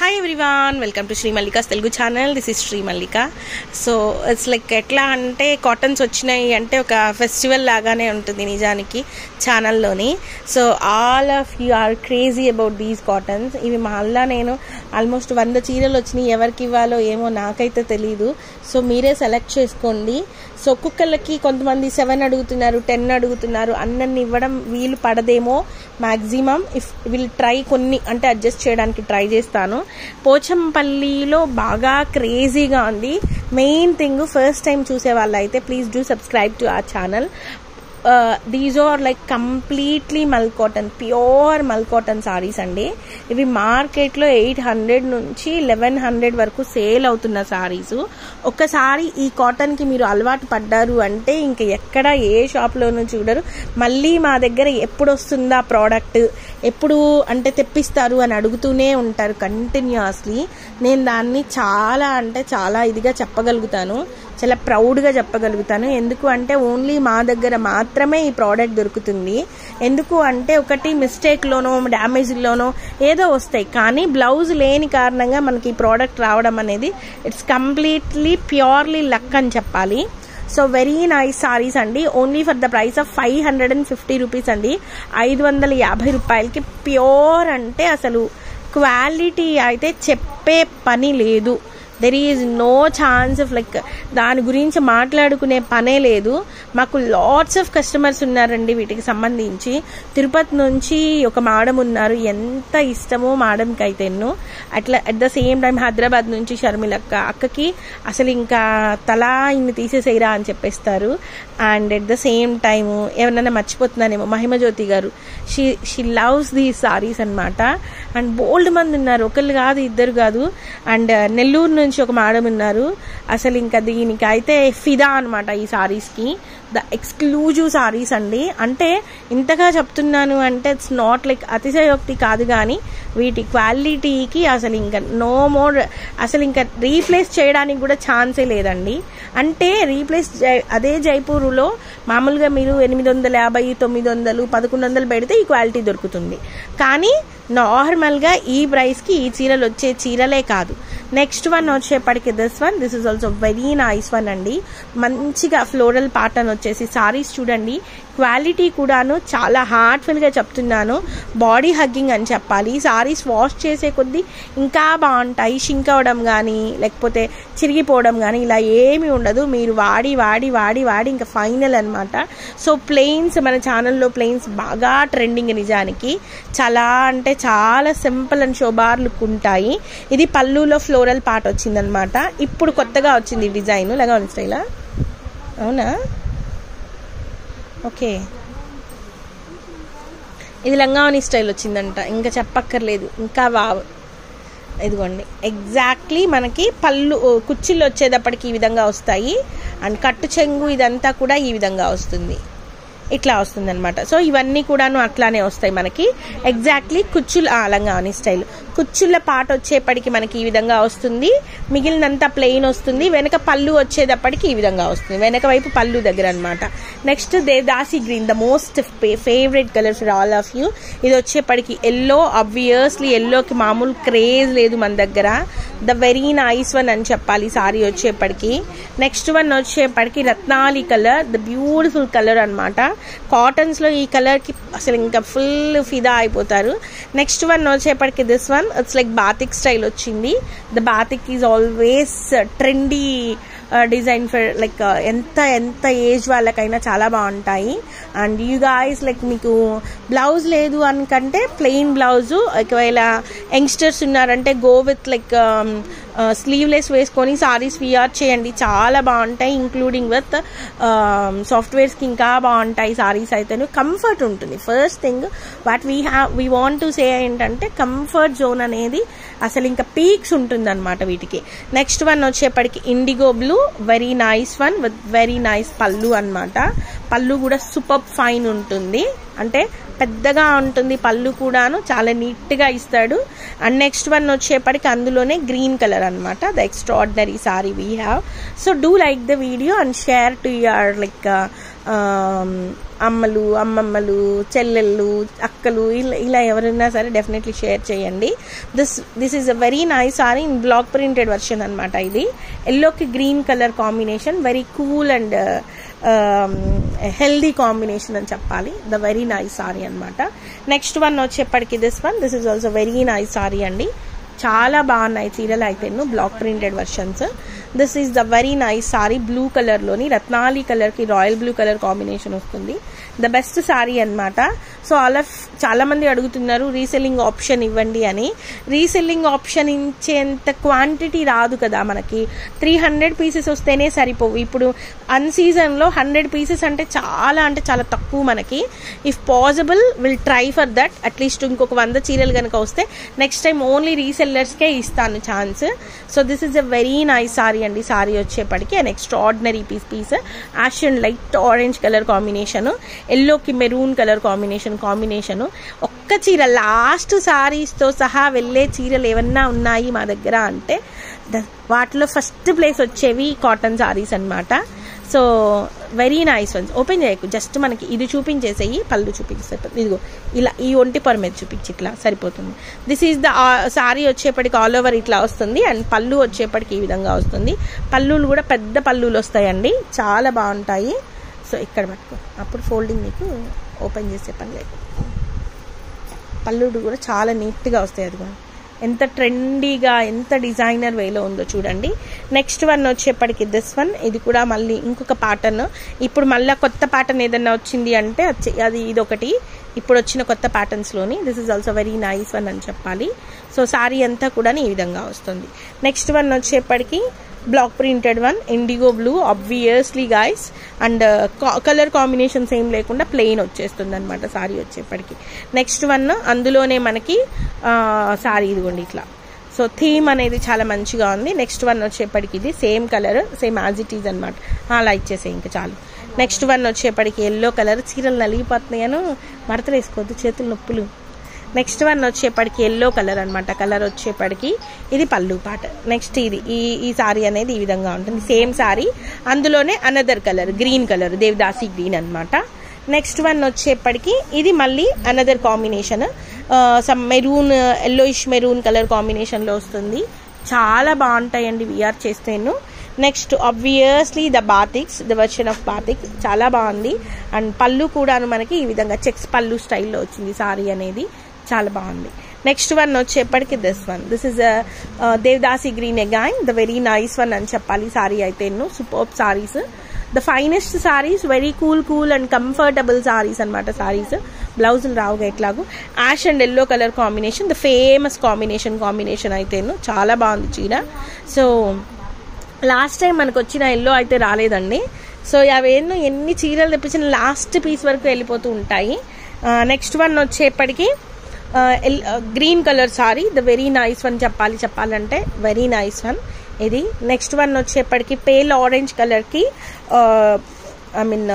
Hi everyone, welcome to Sri Mallika's Telugu channel. This is Sri Mallika. So it's like etla ante cottons vachinayi ante oka festival lagane untundi nijaniki channel loni. So all of you are crazy about these cottons. Ivi malla nenu almost 100 చీరలు వచ్చి ఎవర్కి ఇవ్వాలో ఏమో నాకైతే తెలియదు. So మీరే select చేసుకోండి. So కుక్కలకి కొంతమంది 7 అడుగుతున్నారు, 10 అడుగుతున్నారు. అన్నీ ఇవ్వడం వీలు పడదేమో. మ్యాక్సిమం ఇఫ్ విల్ ట్రై కొన్ని అంటే అడ్జస్ట్ చేయడానికి ట్రై చేస్తాను. పోచంపల్లిలో బాగా క్రేజీగా ఉంది. మెయిన్ థింగ్ ఫస్ట్ టైం చూసే వాళ్ళైతే please do subscribe to our channel. These are like completely mul cotton, pure mul cotton saris అండి. ఇవి మార్కెట్లో 800 నుంచి 1100 వరకు సేల్ అవుతున్న సారీస్. ఒక్కసారి ఈ కాటన్కి మీరు అలవాటు పడ్డారు అంటే ఇంకా ఎక్కడ ఏ షాప్లోనూ చూడరు. మళ్ళీ మా దగ్గర ఎప్పుడు వస్తుందా ప్రోడక్ట్, ఎప్పుడు అంటే తెప్పిస్తారు అని అడుగుతూనే ఉంటారు కంటిన్యూస్లీ. నేను దాన్ని చాలా అంటే చాలా ఇదిగా చెప్పగలుగుతాను, చాలా ప్రౌడ్గా చెప్పగలుగుతాను. ఎందుకు అంటే ఓన్లీ మా దగ్గర మాత్రమే ఈ ప్రోడక్ట్ దొరుకుతుంది. ఎందుకు అంటే ఒకటి మిస్టేక్లోనో డ్యామేజ్లోనో ఏదో వస్తాయి, కానీ బ్లౌజ్ లేని కారణంగా మనకి ఈ ప్రోడక్ట్ రావడం అనేది ఇట్స్ కంప్లీట్లీ ప్యూర్లీ లక్ అని చెప్పాలి. సో వెరీ నైస్ సారీస్ అండి. Only for the price of 550 rupees అండి. 550 రూపాయలకి ప్యూర్ అంటే అసలు క్వాలిటీ అయితే చెప్పే పని లేదు. There is no chance of like దాని గురించి మాట్లాడుకునే పనే లేదు. మాకు లాట్స్ ఆఫ్ కస్టమర్స్ ఉన్నారండి వీటికి సంబంధించి. తిరుపతి నుంచి ఒక మేడం ఉన్నారు, ఎంత ఇష్టమో మేడంకి అయితే ఎన్నో. అట్లా at the same time Hyderabad నుంచి షర్మిలక్క అక్కకి అసలు ఇంకా తలా ఇన్ని తీసేసేయరా అని చెప్పేస్తారు. And at the same time ఎవరైనా మర్చిపోతున్నానేమో, మహిమజ్యోతి గారు, షీ లవ్స్ దీస్ సారీస్ అనమాట. అండ్ బోల్డ్ మంది ఉన్నారు, ఒకళ్ళు కాదు ఇద్దరు కాదు. అండ్ నెల్లూరు నుంచి ఒక మేడం ఉన్నారు. అసలు ఇంకా దీనికి అయితే ఫిదా అనమాట ఈ సారీస్కి. ద ఎక్స్క్లూజివ్ సారీస్ అండి. అంటే ఇంతగా చెప్తున్నాను అంటే ఇట్స్ నాట్ లైక్ అతిశయోక్తి కాదు, కానీ వీటి క్వాలిటీకి అసలు ఇంకా నో మోర్, అసలు ఇంకా రీప్లేస్ చేయడానికి కూడా ఛాన్సే లేదండి. అంటే రీప్లేస్ అదే జైపూర్లో మామూలుగా మీరు 850, 900, 1100 పెడితే ఈ క్వాలిటీ దొరుకుతుంది. కానీ నార్మల్గా ఈ ప్రైస్కి ఈ చీరలు వచ్చే చీరలే కాదు. నెక్స్ట్ వన్ వచ్చేప్పటికి this is also very nice one అండి. మంచిగా ఫ్లోరల్ ప్యాటర్న్ వచ్చేసి సారీస్ చూడండి. క్వాలిటీ కూడాను చాలా హార్ట్ఫుల్గా చెప్తున్నాను, బాడీ హగ్గింగ్ అని చెప్పాలి. సారీస్ వాష్ చేసే కొద్దీ ఇంకా బాగుంటాయి. షింక్ అవ్వడం కానీ లేకపోతే చిరిగిపోవడం కానీ ఇలా ఏమీ ఉండదు. మీరు వాడి వాడి వాడి వాడి ఇంకా ఫైనల్ అనమాట. సో ప్లెయిన్స్, మన ఛానల్లో ప్లెయిన్స్ బాగా ట్రెండింగ్ నిజానికి. చాలా అంటే చాలా సింపుల్ అండ్ షోబార్ లుక్ ఉంటాయి. ఇది పళ్ళులో ఫ్లోరల్ పార్ట్ వచ్చిందనమాట. ఇప్పుడు కొత్తగా వచ్చింది డిజైన్ లగాన్ స్టైలా. అవునా, ఓకే. ఇది లంగావని స్టైల్ వచ్చిందంట, ఇంకా చెప్పక్కర్లేదు. ఇంకా వావ్, ఇదిగోండి ఎగ్జాక్ట్లీ మనకి పళ్ళు కుచ్చిళ్ళు వచ్చేటప్పటికి ఈ విధంగా వస్తాయి. అండ్ కట్టు చెంగు ఇదంతా కూడా ఈ విధంగా వస్తుంది, ఇట్లా వస్తుంది అనమాట. సో ఇవన్నీ కూడాను అట్లానే వస్తాయి మనకి. Exactly కుచ్చుల లంగావని style. కుచ్చుళ్ళ పాట వచ్చేప్పటికి మనకి ఈ విధంగా వస్తుంది, మిగిలినంతా ప్లెయిన్ వస్తుంది. వెనక పళ్ళు వచ్చేటప్పటికి ఈ విధంగా వస్తుంది, వెనక వైపు పళ్ళు దగ్గర అనమాట. Next devadasi green, the most favourite colour for all of you. ఇది వచ్చేప్పటికి ఎల్లో. ఆబ్వియస్లీ ఎల్లోకి మామూలు క్రేజ్ లేదు మన దగ్గర. ద వెరీ నైస్ వన్ అని చెప్పాలి సారీ వచ్చేప్పటికి. నెక్స్ట్ వన్ వచ్చేప్పటికి రత్నాలి కలర్, ద బ్యూటిఫుల్ కలర్ అనమాట. కాటన్స్లో ఈ కలర్కి అసలు ఇంకా ఫుల్ ఫిదా అయిపోతారు. నెక్స్ట్ వన్ వచ్చేప్పటికి this one, it's like batik style వచ్చింది. The batik is always trendy design for like ఎంత ఎంత ఏజ్ వాళ్ళకైనా చాలా బాగుంటాయి. అండ్ యూ గాయస్ లైక్ మీకు బ్లౌజ్ లేదు అనుకంటే ప్లెయిన్ బ్లౌజు, ఒకవేళ యంగ్స్టర్స్ ఉన్నారంటే గో విత్ లైక్ స్లీవ్లెస్ వేసుకొని సారీస్ వియర్ చేయండి, చాలా బాగుంటాయి. ఇంక్లూడింగ్ విత్ సాఫ్ట్వేర్స్కి ఇంకా బాగుంటాయి సారీస్ అయితే. కంఫర్ట్ ఉంటుంది. First thing what we want to say ఏంటంటే కంఫర్ట్ జోన్ అనేది అసలు ఇంకా పీక్స్ ఉంటుంది అనమాట వీటికి. నెక్స్ట్ వన్ వచ్చేప్పటికి IndiGo blue, very nice one with very nice పళ్ళు అనమాట. పళ్ళు కూడా సూపర్ ఫైన్ ఉంటుంది, అంటే పెద్దగా ఉంటుంది పళ్ళు కూడాను, చాలా నీట్గా ఇస్తాడు. అండ్ నెక్స్ట్ వన్ వచ్చేప్పటికి అందులోనే గ్రీన్ కలర్ అనమాట. The extraordinary sorry we have. So do like the video and share to your like అమ్మలు, అమ్మమ్మలు, చెల్లెళ్ళు, అక్కలు ఇలా ఎవరైనా సరే డెఫినెట్లీ షేర్ చేయండి. This is a very nice sorry in black printed version అనమాట. ఇది ఎల్లోకి green colour combination, very cool and healthy combination అని చెప్పాలి. ద వెరీ నైస్ సారీ అనమాట. నెక్స్ట్ వన్ వచ్చేప్పటికి this is also very nice sari అండి. చాలా బాగున్నాయి చీరలు అయితే black printed versions. This is the very nice sari. Blue కలర్లోని రత్నాలి కలర్కి రాయల్ బ్లూ కలర్ కాంబినేషన్ వస్తుంది. ద బెస్ట్ సారీ అనమాట. సో చాలా మంది అడుగుతున్నారు రీసెల్లింగ్ ఆప్షన్ ఇవ్వండి అని. రీసెల్లింగ్ ఆప్షన్ ఇచ్చేంత క్వాంటిటీ రాదు కదా మనకి. 300 పీసెస్ వస్తేనే సరిపోవు. ఇప్పుడు అన్ సీజన్లో 100 పీసెస్ అంటే చాలా తక్కువ మనకి. If possible will try for that. At least ఇంకొక 100 చీరలు కనుక వస్తే నెక్స్ట్ టైం ఓన్లీ రీసెల్లర్స్కే ఇస్తాను chance. So this is a very nice sari అండి. సారీ వచ్చేప్పటికి and extraordinary piece ash and light orange colour combination, ఎల్లోకి మెరూన్ కలర్ కాంబినేషన్. ఒక్క చీర లాస్ట్ సారీస్తో సహా వెళ్ళే చీరలు ఏమన్నా ఉన్నాయి మా దగ్గర అంటే వాటిలో ఫస్ట్ ప్లేస్ వచ్చేవి కాటన్ సారీస్ అనమాట. So very nice once. Open చేయకు, జస్ట్ మనకి ఇది చూపించేసేయి, పళ్ళు చూపించేసే. ఇదిగో ఇలా ఈ ఒంటి పొర మీద చూపించి ఇట్లా సరిపోతుంది. దిస్ ఈజ్ ద సారీ వచ్చేప్పటికి ఆల్ ఓవర్ ఇట్లా వస్తుంది అండ్ పళ్ళు వచ్చేప్పటికి ఈ విధంగా వస్తుంది. పళ్ళులు కూడా పెద్ద పళ్ళులు వస్తాయండి, చాలా బాగుంటాయి. సో ఇక్కడ పట్టుకో, అప్పుడు ఫోల్డింగ్ మీకు ఓపెన్ చేసే పని లేదు. పళ్ళుడు కూడా చాలా నీట్గా వస్తాయి. అది కూడా ఎంత ట్రెండీగా ఎంత డిజైనర్ వేలో ఉందో చూడండి. నెక్స్ట్ వన్ వచ్చేప్పటికి దిస్ వన్. ఇది కూడా మళ్ళీ ఇంకొక ప్యాటర్న్. ఇప్పుడు మళ్ళీ కొత్త ప్యాటర్న్ ఏదన్నా వచ్చింది అంటే అది ఇదొకటి ఇప్పుడు వచ్చిన కొత్త ప్యాటర్న్స్లోని. This is also very nice one అని చెప్పాలి. సో సారీ అంతా కూడా ఈ విధంగా వస్తుంది. నెక్స్ట్ వన్ వచ్చేప్పటికి black printed one, indigo blue obviously guys. And colour combinations ఏం లేకుండా ప్లెయిన్ వచ్చేస్తుంది అనమాట సారీ వచ్చేప్పటికి. నెక్స్ట్ వన్ అందులోనే మనకి సారీ ఇదిగోండి ఇట్లా. సో థీమ్ అనేది చాలా మంచిగా ఉంది. నెక్స్ట్ వన్ వచ్చేప్పటికి ఇది same colour, same as it is అనమాట. అలా ఇచ్చేసే ఇంకా చాలు. నెక్స్ట్ వన్ వచ్చేప్పటికి ఎల్లో కలర్. చీరలు నలిగిపోతున్నాయను మడతలు వేసుకోవద్దు, చేతులు నొప్పులు. నెక్స్ట్ వన్ వచ్చేప్పటికి ఎల్లో కలర్ అనమాట. కలర్ వచ్చేప్పటికి ఇది పళ్ళు పాట. నెక్స్ట్ ఇది ఈ సారీ అనేది ఈ విధంగా ఉంటుంది. సేమ్ సారీ, అందులోనే another colour green colour, Devadasi green అనమాట. నెక్స్ట్ వన్ వచ్చేప్పటికి ఇది మళ్ళీ another combination, some maroon, yellowish maroon colour కాంబినేషన్లో వస్తుంది. చాలా బాగుంటాయండి విఆర్ చేస్తేను. Next obviously the batiks, the version of batiks చాలా బాగుంది. అండ్ పళ్ళు కూడా మనకి ఈ విధంగా చెక్స్ పళ్ళు స్టైల్లో వచ్చింది సారీ అనేది, చాలా బాగుంది. నెక్స్ట్ వన్ వచ్చేప్పటికి this one. This is Devadasi green again, the very nice one అని చెప్పాలి. సారీ అయితే superb saris, the finest saris, very cool and comfortable saris అనమాట. సారీస్ బ్లౌజులు రావుగా ఎట్లాగూ. Ash and yellow colour combination, the famous combination అయితే చాలా బాగుంది చీర. సో లాస్ట్ టైం మనకు వచ్చిన ఎల్లో అయితే రాలేదండి. సో అవేన్నో ఎన్ని చీరలు తెప్పించిన లాస్ట్ పీస్ వరకు వెళ్ళిపోతూ ఉంటాయి. నెక్స్ట్ వన్ వచ్చేప్పటికి green colour sari, the very nice one చెప్పాలంటే వెరీ నైస్ వన్ ఇది. నెక్స్ట్ వన్ వచ్చేప్పటికి పేల్ ఆరెంజ్ కలర్కి ఐ మీన్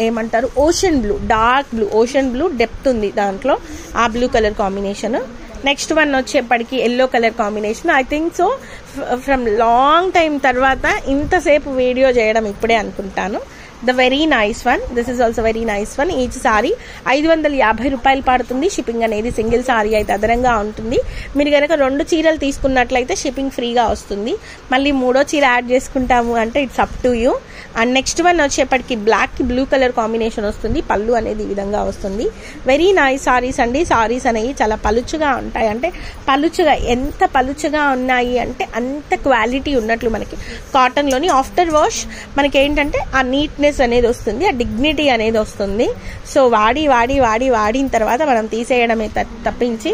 ఏమంటారు ocean blue, dark blue, ocean blue depth ఉంది దాంట్లో, ఆ blue colour combination. Next one వచ్చేప్పటికి yellow colour combination. I think so from long time తర్వాత ఇంతసేపు వీడియో చేయడం ఇప్పుడే అనుకుంటాను. The very nice one. This is also very nice one. Each sorry 550 రూపాయలు పడుతుంది. షిప్పింగ్ అనేది సింగిల్ సారీ అయితే అదనంగా ఉంటుంది. మీరు కనుక 2 చీరలు తీసుకున్నట్లయితే షిప్పింగ్ ఫ్రీగా వస్తుంది. మళ్ళీ 3వ చీర యాడ్ చేసుకుంటాము అంటే it's up to you. And next one వచ్చేప్పటికి బ్లాక్కి బ్లూ కలర్ కాంబినేషన్ వస్తుంది. పళ్ళు అనేది ఈ విధంగా వస్తుంది. వెరీ నైస్ సారీస్ అండి. సారీస్ అనేవి చాలా పలుచుగా ఉంటాయి. అంటే పలుచుగా, ఎంత పలుచుగా ఉన్నాయి అంటే అంత క్వాలిటీ ఉన్నట్లు మనకి కాటన్లోని. ఆఫ్టర్ వాష్ మనకి ఏంటంటే ఆ నీట్నెస్ అనేది వస్తుంది, ఆ డిగ్నిటీ అనేది వస్తుంది. సో వాడిన తర్వాత మనం తీసేయడమే తప్పించి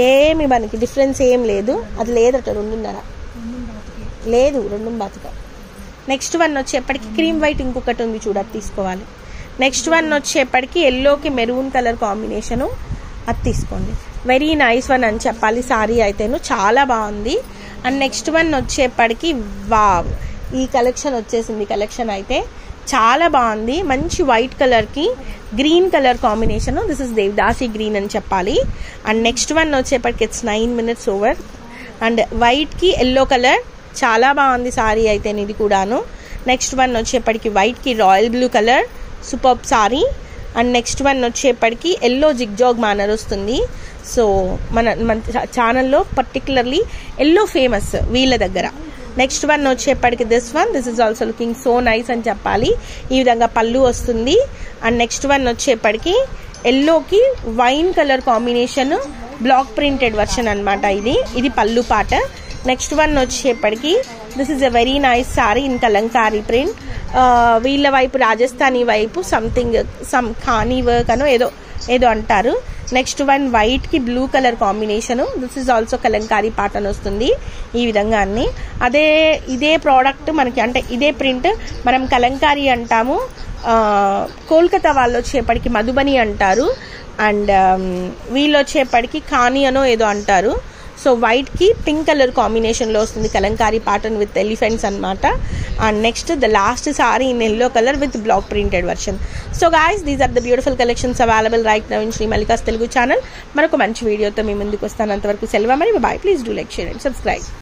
ఏమి మనకి డిఫరెన్స్ ఏం లేదు. అది లేదట 2.5 లేదు, 2.5. నెక్స్ట్ వన్ వచ్చేప్పటికి క్రీమ్ వైట్ ఇంకొకటి ఉంది చూడ, తీసుకోవాలి. నెక్స్ట్ వన్ వచ్చేప్పటికి ఎల్లోకి మెరూన్ కలర్ కాంబినేషను, అది తీసుకోండి. వెరీ నైస్ వన్ అని చెప్పాలి. సారీ అయితేను చాలా బాగుంది. అండ్ నెక్స్ట్ వన్ వచ్చేప్పటికి వావ్, ఈ కలెక్షన్ వచ్చేసింది. కలెక్షన్ అయితే చాలా బాగుంది. మంచి వైట్ కలర్కి green colour combination. This is Devadasi green అని చెప్పాలి. అండ్ నెక్స్ట్ వన్ వచ్చేప్పటికి ఇట్స్ 9 minutes ఓవర్. అండ్ వైట్కి ఎల్లో కలర్ చాలా బాగుంది సారీ అయితే ఇది కూడాను. నెక్స్ట్ వన్ వచ్చేప్పటికి వైట్కి royal blue colour, superb sari. And next one వచ్చేప్పటికి ఎల్లో జిగ్జాగ్ మేనర్ వస్తుంది. సో మన ఛానల్లో పర్టికులర్లీ ఎల్లో ఫేమస్ వీళ్ళ దగ్గర. నెక్స్ట్ వన్ వచ్చేప్పటికి this is also looking so nice అని చెప్పాలి. ఈ విధంగా పళ్ళు వస్తుంది. అండ్ నెక్స్ట్ వన్ వచ్చేప్పటికి ఎల్లోకి wine colour combination black printed version అనమాట. ఇది పళ్ళు పాట. నెక్స్ట్ వన్ వచ్చేప్పటికి this is a very nice sorry in Kalamkari print. వీళ్ళ వైపు రాజస్థానీ వైపు సమ్ ఖానీ వర్క్ అనో ఏదో అంటారు. నెక్స్ట్ వన్ వైట్ కి blue colour combination. This is also Kalamkari pattern వస్తుంది ఈ విధంగా అన్ని. ఇదే ప్రోడక్ట్ మనకి అంటే ఇదే ప్రింట్ మనం కలంకారీ అంటాము. కోల్కతా వాళ్ళు వచ్చేప్పటికి మధుబని అంటారు. అండ్ వీళ్ళు వచ్చేప్పటికి ఖానీ అనో ఏదో అంటారు. సో వైట్ కి పింక్ కలర్ కాంబినేషన్ లో వస్తుంది కలంకారీ ప్యాటర్న్ విత్ ఎలిఫెంట్స్ అనమాట. And next the last sari in yellow colour with black printed version. So guys these are the beautiful collections available right now in Sri Mallika's Telugu channel. మరొక మంచి వీడియోతో మీ ముందుకు వస్తాను. అంతవరకు సెలవు మరి. Bye. Please do like, share and subscribe.